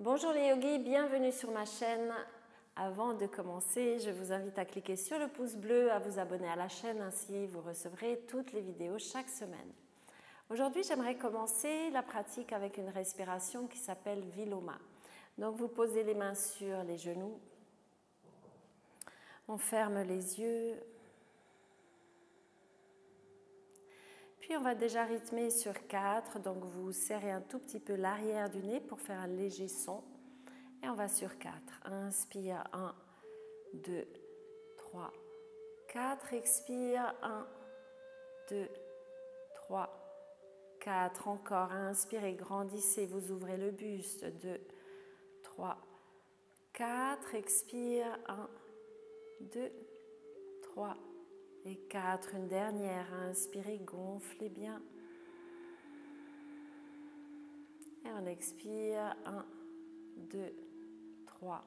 Bonjour les yogis, bienvenue sur ma chaîne. Avant de commencer, je vous invite à cliquer sur le pouce bleu, à vous abonner à la chaîne, ainsi vous recevrez toutes les vidéos chaque semaine. Aujourd'hui, j'aimerais commencer la pratique avec une respiration qui s'appelle Viloma. Donc vous posez les mains sur les genoux, on ferme les yeux, puis on va déjà rythmer sur 4, donc vous serrez un tout petit peu l'arrière du nez pour faire un léger son. Et on va sur 4. Inspire, 1, 2, 3, 4. Expire, 1, 2, 3, 4. Encore, inspirez, grandissez, vous ouvrez le buste. 2, 3, 4. Expire, 1, 2, 3 et 4. Une dernière, inspirez, gonflez bien. Et on expire, 1, 2, 3,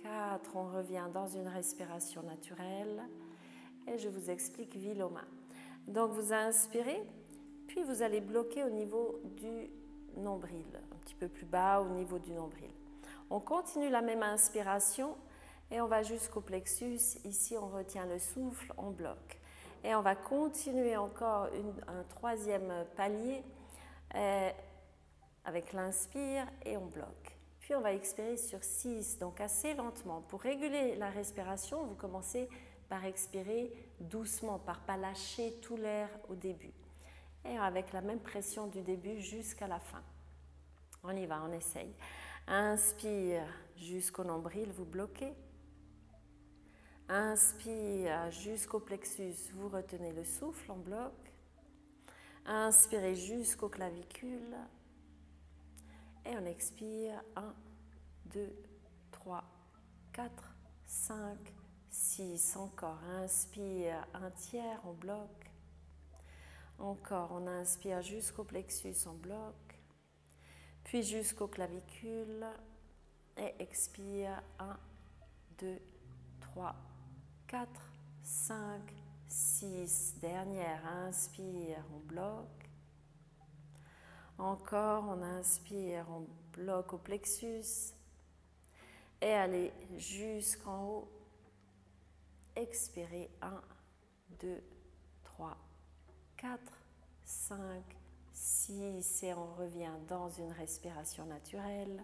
4. On revient dans une respiration naturelle et je vous explique Viloma. Donc vous inspirez, puis vous allez bloquer au niveau du nombril, un petit peu plus bas au niveau du nombril. On continue la même inspiration et on va jusqu'au plexus. Ici on retient le souffle, on bloque. Et on va continuer encore un troisième palier avec l'inspire et on bloque. Puis on va expirer sur 6, donc assez lentement. Pour réguler la respiration, vous commencez par expirer doucement, par ne pas lâcher tout l'air au début. Et avec la même pression du début jusqu'à la fin. On y va, on essaye. Inspire jusqu'au nombril, vous bloquez. Inspire jusqu'au plexus, vous retenez le souffle, on bloque. Inspirez jusqu'aux clavicules. Et on expire, 1, 2, 3, 4, 5, 6. Encore, inspire, un tiers, on bloque. Encore, on inspire jusqu'au plexus, on bloque. Puis jusqu'aux clavicules. Et expire, 1, 2, 3, 4, 5, 6. Dernière, inspire, on bloque. Encore, on inspire, on bloque au plexus et allez jusqu'en haut. Expirez, 1, 2, 3, 4, 5, 6 et on revient dans une respiration naturelle.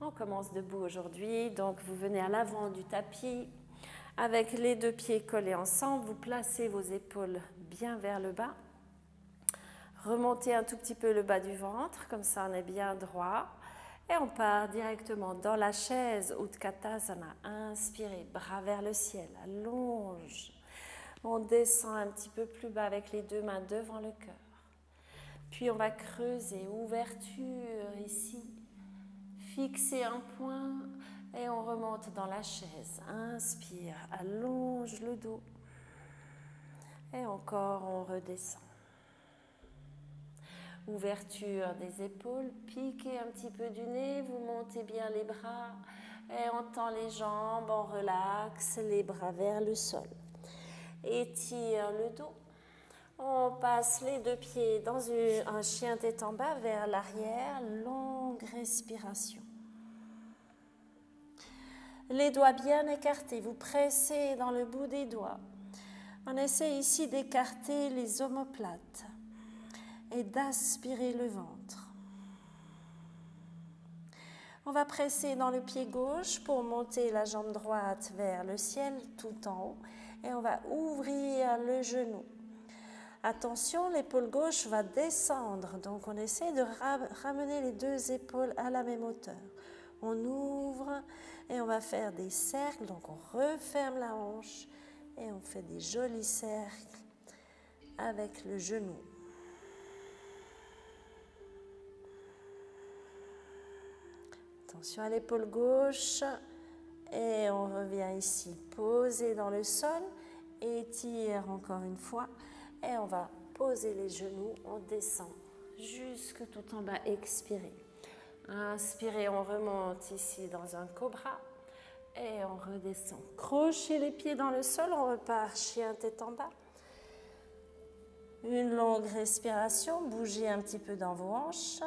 On commence debout aujourd'hui, donc vous venez à l'avant du tapis avec les deux pieds collés ensemble, vous placez vos épaules bien vers le bas. Remontez un tout petit peu le bas du ventre, comme ça on est bien droit. Et on part directement dans la chaise Utkatasana. Inspirez, bras vers le ciel, allonge. On descend un petit peu plus bas avec les deux mains devant le cœur. Puis on va creuser, ouverture ici. Fixez un point et on remonte dans la chaise. Inspire, allonge le dos. Et encore, on redescend. Ouverture des épaules, piquez un petit peu du nez, vous montez bien les bras et on tend les jambes, on relaxe les bras vers le sol. Étire le dos. On passe les deux pieds dans un chien tête en bas vers l'arrière, longue respiration. Les doigts bien écartés, vous pressez dans le bout des doigts. On essaie ici d'écarter les omoplates et d'aspirer le ventre. On va presser dans le pied gauche pour monter la jambe droite vers le ciel tout en haut et on va ouvrir le genou. Attention, l'épaule gauche va descendre, donc on essaie de ramener les deux épaules à la même hauteur. On ouvre et on va faire des cercles, donc on referme la hanche et on fait des jolis cercles avec le genou. Attention à l'épaule gauche et on revient ici, poser dans le sol, étire encore une fois et on va poser les genoux, on descend jusque tout en bas, expirez. Inspirez, on remonte ici dans un cobra et on redescend. Crochez les pieds dans le sol, on repart chien tête en bas. Une longue respiration, bougez un petit peu dans vos hanches.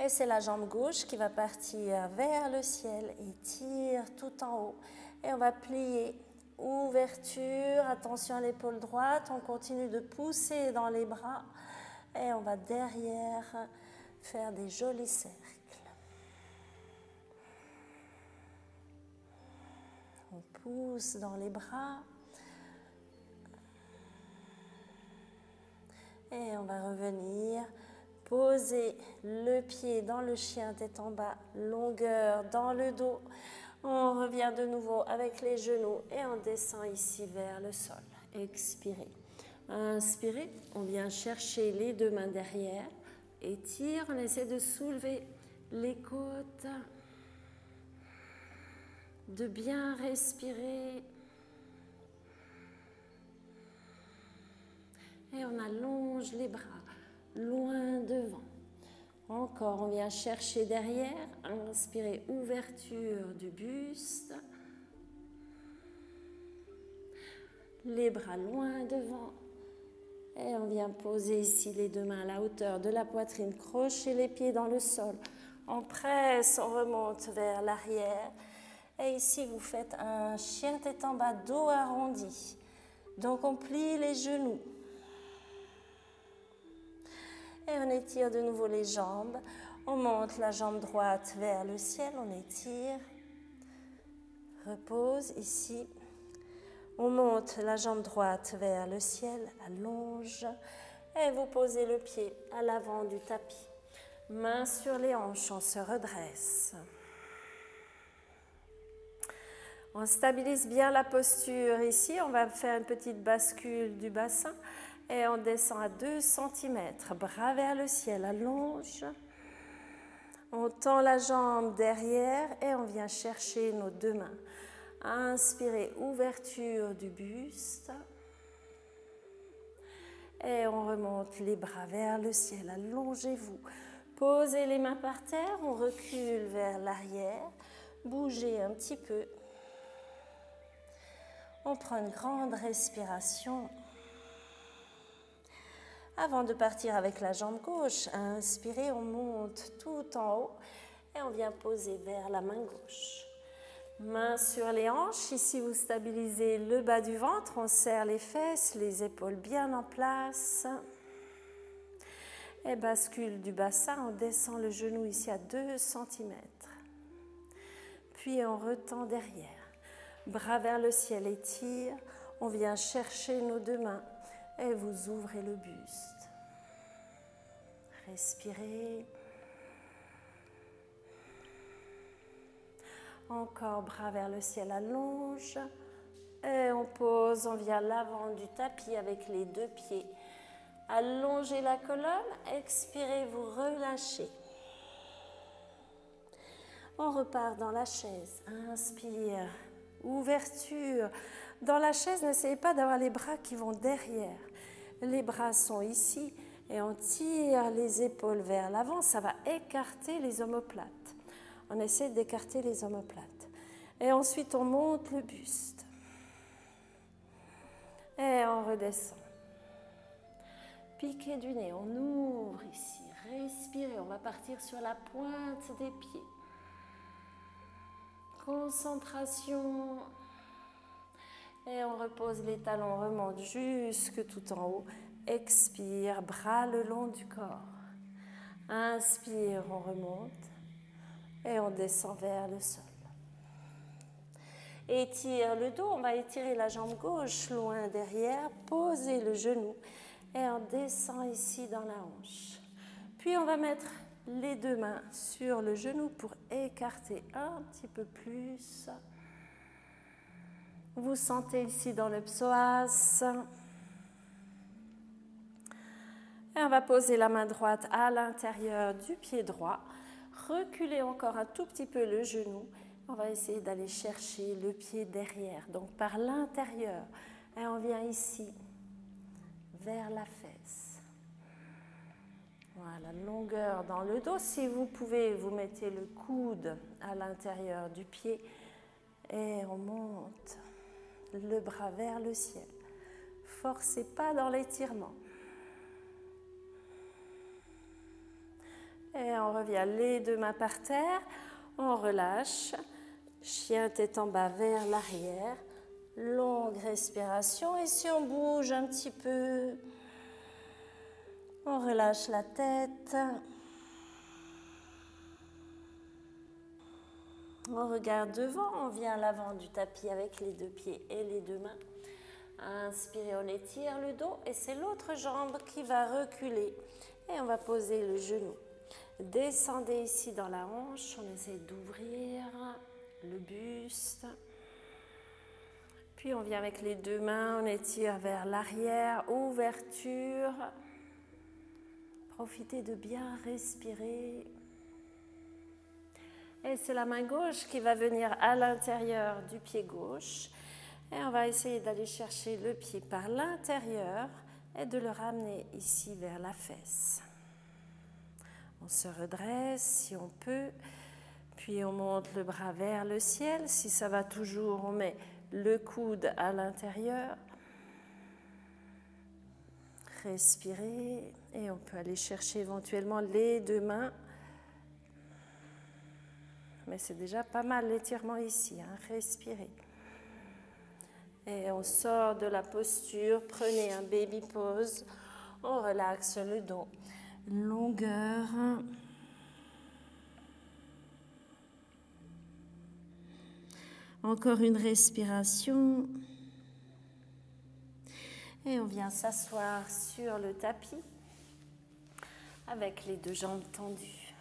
Et c'est la jambe gauche qui va partir vers le ciel et tire tout en haut. Et on va plier. Ouverture, attention à l'épaule droite. On continue de pousser dans les bras. Et on va derrière faire des jolis cercles. On pousse dans les bras. Et on va revenir, poser le pied dans le chien tête en bas, longueur dans le dos. On revient de nouveau avec les genoux et on descend ici vers le sol. Expirez. Inspirez, on vient chercher les deux mains derrière. Étire, on essaie de soulever les côtes. De bien respirer. Et on allonge les bras, loin devant. Encore, on vient chercher derrière. Inspirez, ouverture du buste. Les bras loin devant. Et on vient poser ici les deux mains à la hauteur de la poitrine. Crochez les pieds dans le sol. On presse, on remonte vers l'arrière. Et ici, vous faites un chien tête en bas, dos arrondi. Donc, on plie les genoux. Et on étire de nouveau les jambes. On monte la jambe droite vers le ciel. On étire. Repose ici. On monte la jambe droite vers le ciel. Allonge. Et vous posez le pied à l'avant du tapis. Mains sur les hanches. On se redresse. On stabilise bien la posture ici. On va faire une petite bascule du bassin. Et on descend à 2 cm, bras vers le ciel, allonge. On tend la jambe derrière et on vient chercher nos deux mains. Inspirez, ouverture du buste. Et on remonte les bras vers le ciel, allongez-vous. Posez les mains par terre, on recule vers l'arrière. Bougez un petit peu. On prend une grande respiration. Avant de partir avec la jambe gauche, inspirez, on monte tout en haut et on vient poser vers la main gauche. Main sur les hanches, ici vous stabilisez le bas du ventre, on serre les fesses, les épaules bien en place. Et bascule du bassin, on descend le genou ici à 2 cm. Puis on retend derrière. Bras vers le ciel, étire, on vient chercher nos deux mains. Et vous ouvrez le buste. Respirez. Encore bras vers le ciel, allonge. Et on pose, on vient à l'avant du tapis avec les deux pieds. Allongez la colonne, expirez, vous relâchez. On repart dans la chaise. Inspire, ouverture. Dans la chaise, n'essayez pas d'avoir les bras qui vont derrière. Les bras sont ici et on tire les épaules vers l'avant. Ça va écarter les omoplates. On essaie d'écarter les omoplates. Et ensuite, on monte le buste. Et on redescend. Piqué du nez, on ouvre ici. Respirez, on va partir sur la pointe des pieds. Concentration. Et on repose les talons, on remonte jusque tout en haut. Expire, bras le long du corps. Inspire, on remonte. Et on descend vers le sol. Étire le dos, on va étirer la jambe gauche loin derrière. Posez le genou. Et on descend ici dans la hanche. Puis on va mettre les deux mains sur le genou pour écarter un petit peu plus. Vous sentez ici dans le psoas. Et on va poser la main droite à l'intérieur du pied droit. Reculez encore un tout petit peu le genou. On va essayer d'aller chercher le pied derrière, donc par l'intérieur. Et on vient ici, vers la fesse. Voilà, longueur dans le dos. Si vous pouvez, vous mettez le coude à l'intérieur du pied. Et on monte le bras vers le ciel. Forcez pas dans l'étirement. Et on revient les deux mains par terre. On relâche. Chien tête en bas vers l'arrière. Longue respiration. Et si on bouge un petit peu, on relâche la tête. On regarde devant. On vient à l'avant du tapis avec les deux pieds et les deux mains. Inspirez, on étire le dos. Et c'est l'autre jambe qui va reculer. Et on va poser le genou. Descendez ici dans la hanche. On essaie d'ouvrir le buste. Puis on vient avec les deux mains, on étire vers l'arrière, ouverture. Profitez de bien respirer. Et c'est la main gauche qui va venir à l'intérieur du pied gauche. Et on va essayer d'aller chercher le pied par l'intérieur et de le ramener ici vers la fesse. On se redresse si on peut. Puis on monte le bras vers le ciel. Si ça va toujours, on met le coude à l'intérieur. Respirez. Et on peut aller chercher éventuellement les deux mains. Mais c'est déjà pas mal l'étirement ici. Respirez. Et on sort de la posture. Prenez un baby pose. On relaxe le dos. Longueur. Encore une respiration. Et on vient s'asseoir sur le tapis avec les deux jambes tendues.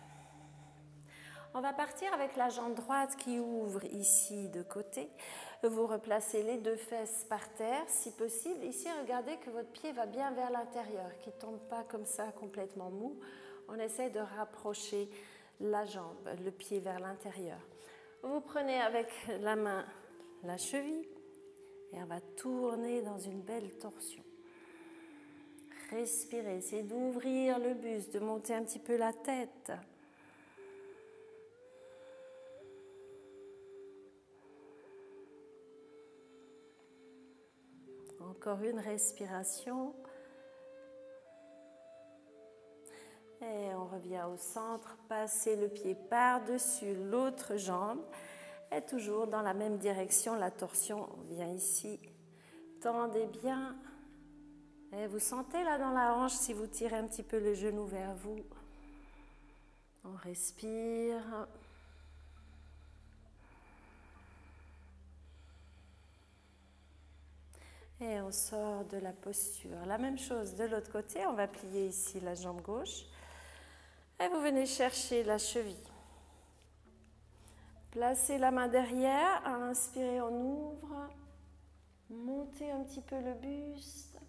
On va partir avec la jambe droite qui ouvre ici de côté. Vous replacez les deux fesses par terre, si possible. Ici, regardez que votre pied va bien vers l'intérieur, qu'il ne tombe pas comme ça complètement mou. On essaie de rapprocher la jambe, le pied vers l'intérieur. Vous prenez avec la main la cheville et on va tourner dans une belle torsion. Respirez, essayez d'ouvrir le buste, de monter un petit peu la tête. Encore une respiration. Et on revient au centre, passez le pied par-dessus l'autre jambe. Et toujours dans la même direction, la torsion, on vient ici. Tendez bien. Et vous sentez là dans la hanche, si vous tirez un petit peu le genou vers vous. On respire. Et on sort de la posture. La même chose de l'autre côté, on va plier ici la jambe gauche. Et vous venez chercher la cheville. Placez la main derrière, inspirez, on ouvre. Montez un petit peu le buste.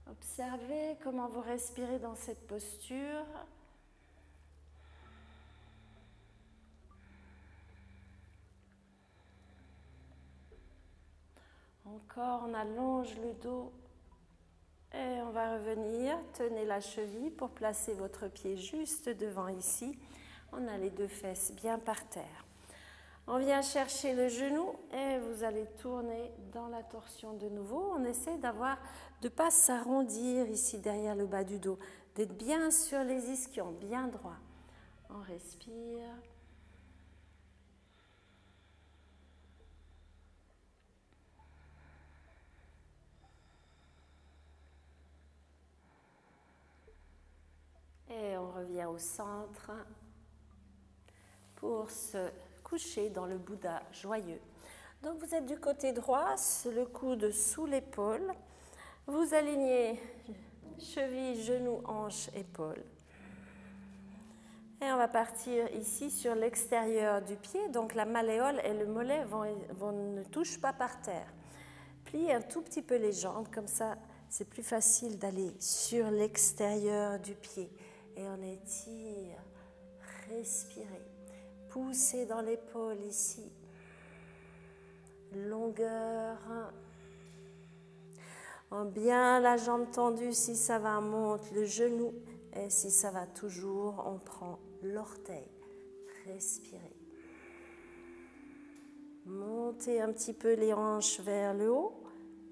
Observez comment vous respirez dans cette posture. Encore, on allonge le dos. Et on va revenir, tenez la cheville pour placer votre pied juste devant ici. On a les deux fesses bien par terre. On vient chercher le genou et vous allez tourner dans la torsion de nouveau. On essaie de ne pas s'arrondir ici derrière le bas du dos, d'être bien sur les ischions, bien droit. On respire. Et on revient au centre pour se coucher dans le Bouddha joyeux. Donc vous êtes du côté droit, le coude sous l'épaule. Vous alignez cheville, genou, hanche, épaule. Et on va partir ici sur l'extérieur du pied. Donc la malléole et le mollet ne touchent pas par terre. Pliez un tout petit peu les jambes, comme ça c'est plus facile d'aller sur l'extérieur du pied. Et on étire, respirez. Poussez dans l'épaule ici. Longueur. En bien la jambe tendue, si ça va, on monte le genou. Et si ça va toujours, on prend l'orteil. Respirez. Montez un petit peu les hanches vers le haut.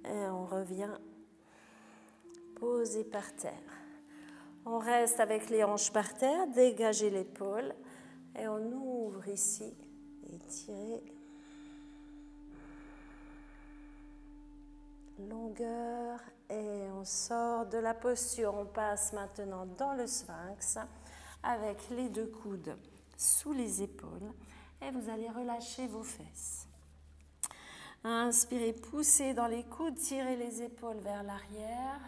Et on revient posé par terre. On reste avec les hanches par terre, dégagez l'épaule et on ouvre ici, étirez. Longueur et on sort de la posture. On passe maintenant dans le sphinx avec les deux coudes sous les épaules et vous allez relâcher vos fesses. Inspirez, poussez dans les coudes, tirez les épaules vers l'arrière.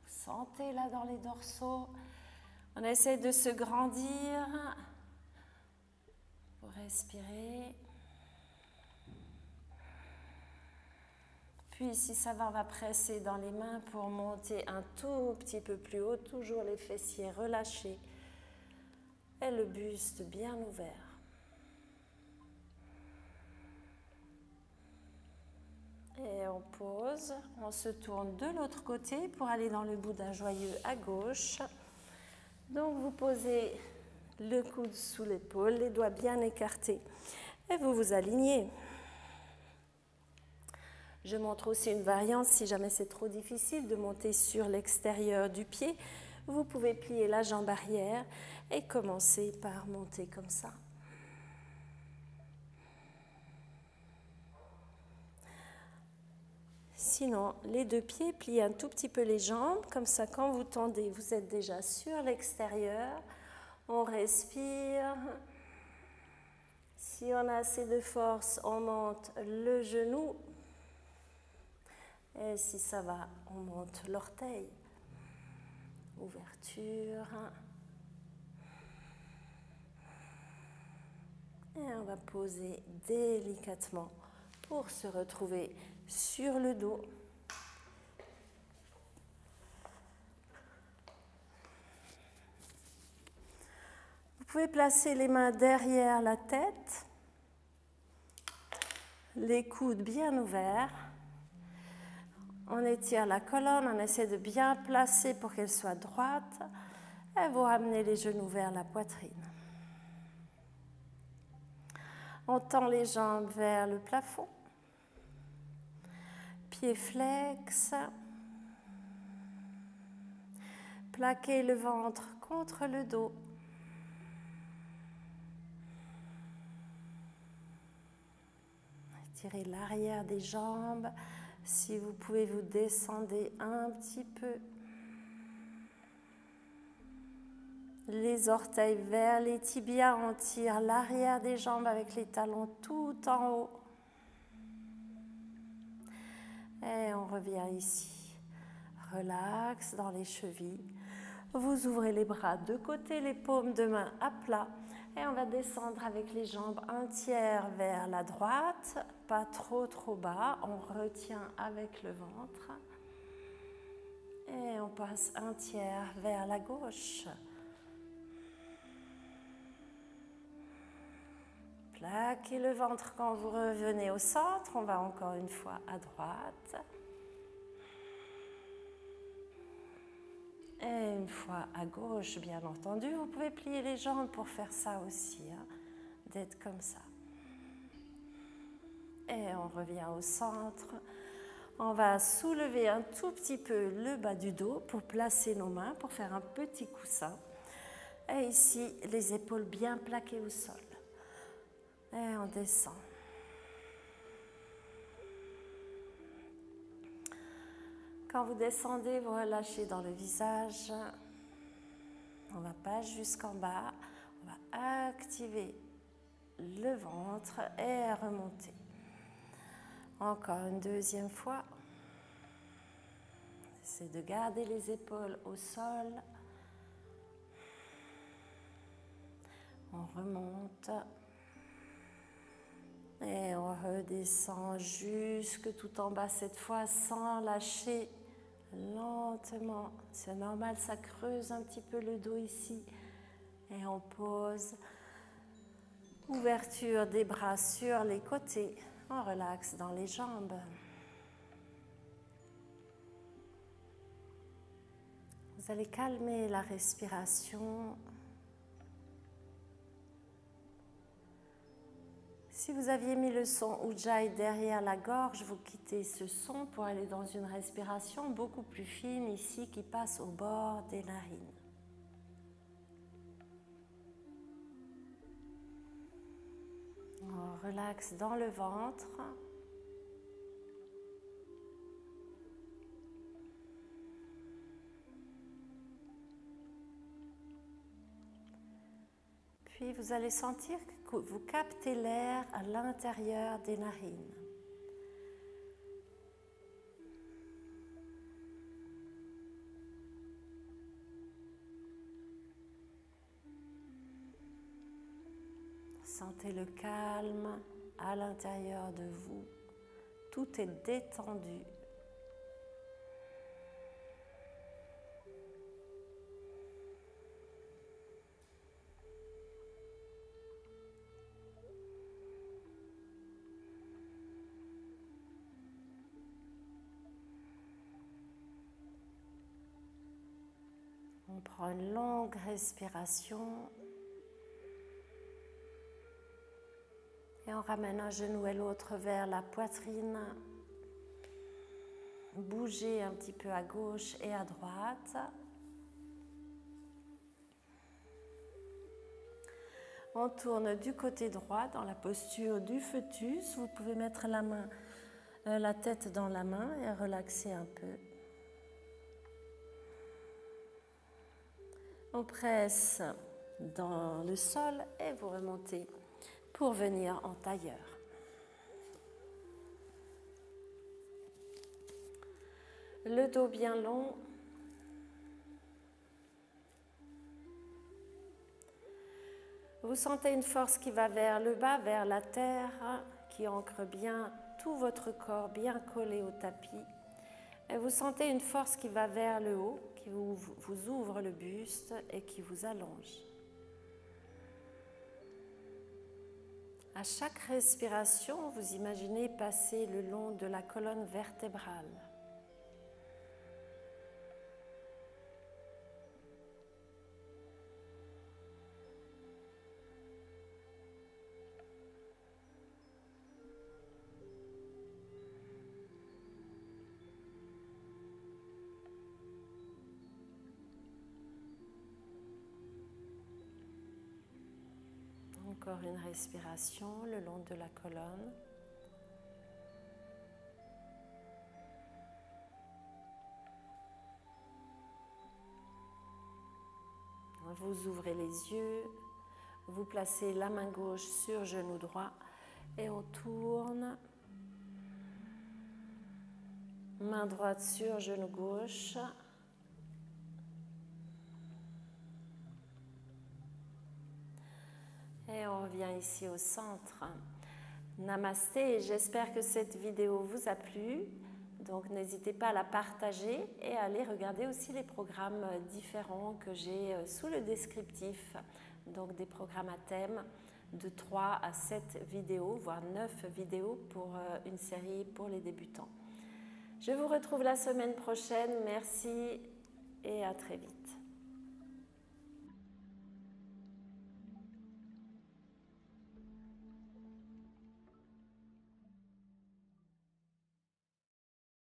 Sentez là dans les dorsaux. On essaie de se grandir. Vous respirez. Puis si ça va, on va presser dans les mains pour monter un tout petit peu plus haut. Toujours les fessiers relâchés et le buste bien ouvert. Et on pose, on se tourne de l'autre côté pour aller dans le Bouddha joyeux à gauche. Donc vous posez le coude sous l'épaule, les doigts bien écartés et vous vous alignez. Je montre aussi une variante si jamais c'est trop difficile de monter sur l'extérieur du pied. Vous pouvez plier la jambe arrière et commencer par monter comme ça. Sinon, les deux pieds, pliez un tout petit peu les jambes. Comme ça, quand vous tendez, vous êtes déjà sur l'extérieur. On respire. Si on a assez de force, on monte le genou. Et si ça va, on monte l'orteil. Ouverture. Et on va poser délicatement pour se retrouver sur le dos. Vous pouvez placer les mains derrière la tête, les coudes bien ouverts. On étire la colonne, on essaie de bien placer pour qu'elle soit droite et vous ramenez les genoux vers la poitrine. On tend les jambes vers le plafond. Pieds flex. Plaquez le ventre contre le dos. Étirez l'arrière des jambes. Si vous pouvez, vous descendez un petit peu. Les orteils vers les tibias, on tire l'arrière des jambes avec les talons tout en haut. Et on revient ici. Relax dans les chevilles. Vous ouvrez les bras de côté, les paumes de main à plat. Et on va descendre avec les jambes un tiers vers la droite, pas trop bas. On retient avec le ventre. Et on passe un tiers vers la gauche. Plaquez le ventre quand vous revenez au centre. On va encore une fois à droite. Et une fois à gauche, bien entendu. Vous pouvez plier les jambes pour faire ça aussi, hein, d'être comme ça. Et on revient au centre. On va soulever un tout petit peu le bas du dos pour placer nos mains, pour faire un petit coussin. Et ici, les épaules bien plaquées au sol. Et on descend. Quand vous descendez, vous relâchez dans le visage. On ne va pas jusqu'en bas. On va activer le ventre et remonter. Encore une deuxième fois. Essayez de garder les épaules au sol. On remonte. Et on redescend jusque tout en bas cette fois sans lâcher lentement. C'est normal, ça creuse un petit peu le dos ici. Et on pose. Ouverture des bras sur les côtés. On relaxe dans les jambes. Vous allez calmer la respiration. Si vous aviez mis le son Ujjayi derrière la gorge, vous quittez ce son pour aller dans une respiration beaucoup plus fine ici qui passe au bord des narines. On relaxe dans le ventre. Puis vous allez sentir que vous captez l'air à l'intérieur des narines. Sentez le calme à l'intérieur de vous. Tout est détendu. On prend une longue respiration. Et on ramène un genou et l'autre vers la poitrine. Bougez un petit peu à gauche et à droite. On tourne du côté droit dans la posture du fœtus. Vous pouvez mettre la tête dans la main et relaxer un peu. On presse dans le sol et vous remontez pour venir en tailleur. Le dos bien long. Vous sentez une force qui va vers le bas, vers la terre, qui ancre bien tout votre corps, bien collé au tapis. Et vous sentez une force qui va vers le haut, qui vous ouvre le buste et qui vous allonge. À chaque respiration, vous imaginez passer le long de la colonne vertébrale. Encore une respiration le long de la colonne. Vous ouvrez les yeux, vous placez la main gauche sur genou droit et on tourne. Main droite sur genou gauche. Et on revient ici au centre. Namasté, j'espère que cette vidéo vous a plu. Donc n'hésitez pas à la partager et à aller regarder aussi les programmes différents que j'ai sous le descriptif. Donc des programmes à thème de 3 à 7 vidéos, voire 9 vidéos pour une série pour les débutants. Je vous retrouve la semaine prochaine. Merci et à très vite.